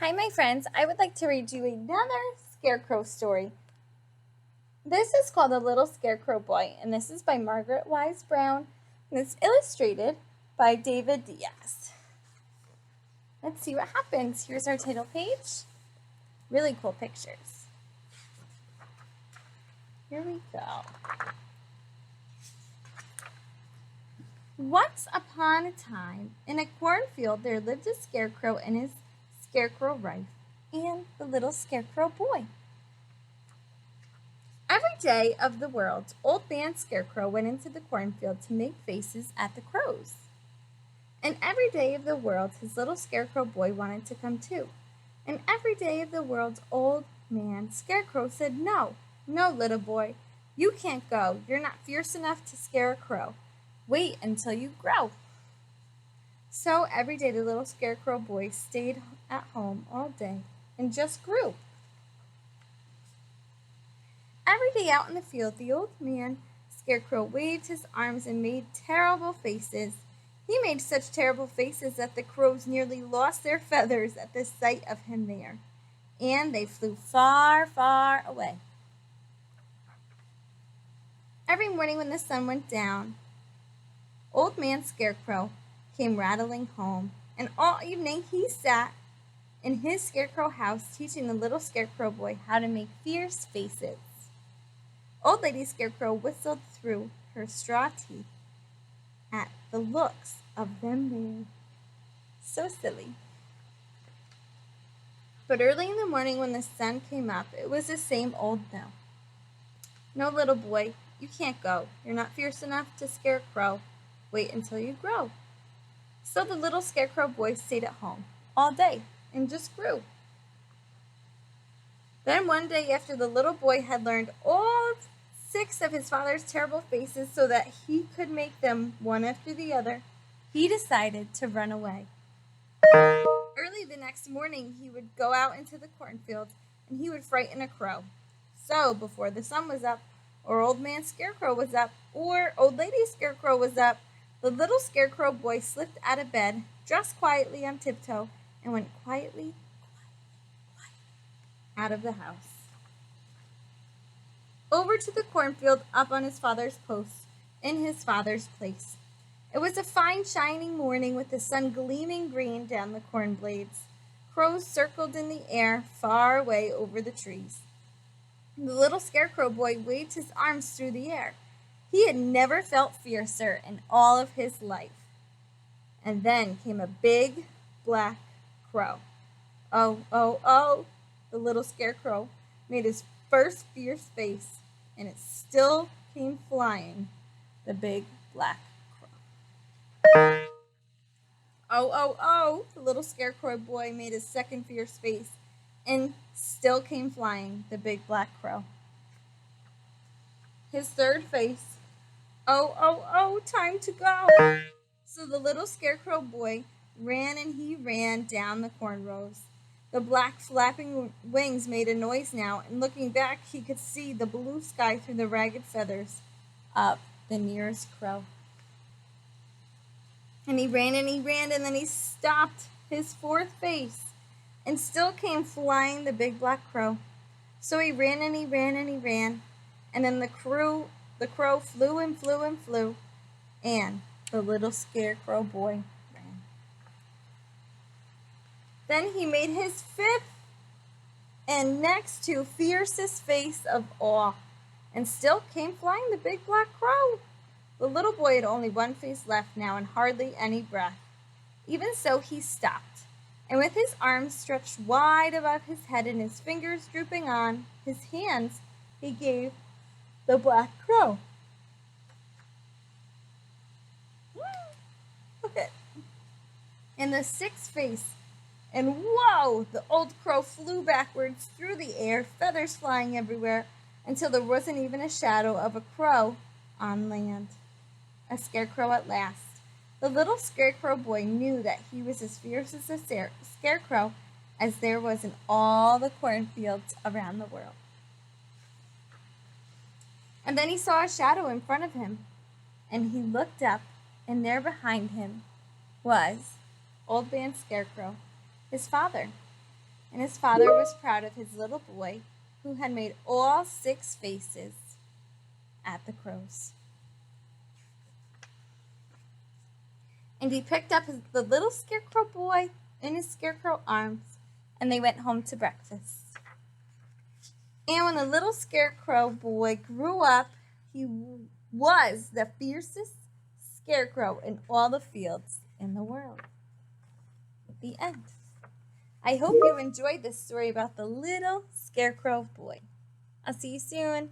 Hi, my friends. I would like to read you another scarecrow story. This is called The Little Scarecrow Boy, and this is by Margaret Wise Brown, and it's illustrated by David Diaz. Let's see what happens. Here's our title page. Really cool pictures. Here we go. Once upon a time, in a cornfield, there lived a scarecrow and his scarecrow wife, and the little scarecrow boy. Every day of the world, Old Man Scarecrow went into the cornfield to make faces at the crows. And every day of the world, his little scarecrow boy wanted to come too. And every day of the world, Old Man Scarecrow said, "No, no, little boy, you can't go. You're not fierce enough to scare a crow. Wait until you grow." So every day the little scarecrow boy stayed at home all day and just grew. Every day out in the field, the Old Man Scarecrow waved his arms and made terrible faces. He made such terrible faces that the crows nearly lost their feathers at the sight of him there, and they flew far, far away. Every morning when the sun went down, Old Man Scarecrow came rattling home, and all evening he sat in his scarecrow house teaching the little scarecrow boy how to make fierce faces. Old Lady Scarecrow whistled through her straw teeth at the looks of them there. So silly. But early in the morning when the sun came up, it was the same old no. "No, little boy, you can't go. You're not fierce enough to scare a crow. Wait until you grow." So the little scarecrow boy stayed at home all day and just grew. Then one day, after the little boy had learned all 6 of his father's terrible faces so that he could make them one after the other, he decided to run away. Early the next morning, he would go out into the cornfield and he would frighten a crow. So before the sun was up, or Old Man Scarecrow was up, or Old Lady Scarecrow was up, the little scarecrow boy slipped out of bed, dressed quietly on tiptoe, and went quietly out of the house. Over to the cornfield, up on his father's post, in his father's place. It was a fine shining morning with the sun gleaming green down the corn blades. Crows circled in the air far away over the trees. The little scarecrow boy waved his arms through the air. He had never felt fiercer in all of his life. And then came a big black crow. "Oh, oh, oh," the little scarecrow made his first fierce face, and it still came flying, the big black crow. "Oh, oh, oh," the little scarecrow boy made his second fierce face, and still came flying, the big black crow. His third face, "Oh, oh, oh, time to go." So the little scarecrow boy ran and he ran down the corn rows. The black flapping wings made a noise now, and looking back he could see the blue sky through the ragged feathers of the nearest crow. And he ran, and then he stopped his fourth face, and still came flying the big black crow. So he ran, and he ran, and he ran, and then the crow flew and flew and flew, and the little scarecrow boy ran. Then he made his fifth and next to fiercest face of all, and still came flying the big black crow. The little boy had only one face left now and hardly any breath. Even so, he stopped, and with his arms stretched wide above his head and his fingers drooping on his hands, he gave the black crow. Okay. And the sixth face, and whoa! The old crow flew backwards through the air, feathers flying everywhere, until there wasn't even a shadow of a crow on land. A scarecrow at last. The little scarecrow boy knew that he was as fierce as a scarecrow as there was in all the cornfields around the world. And then he saw a shadow in front of him, and he looked up, and there behind him was Old Man Scarecrow, his father. and his father was proud of his little boy who had made all 6 faces at the crows. And he picked up the little Scarecrow Boy in his scarecrow arms, and they went home to breakfast. And when the little Scarecrow Boy grew up, he was the fiercest scarecrow in all the fields in the world. The end. I hope you enjoyed this story about the little Scarecrow Boy. I'll see you soon.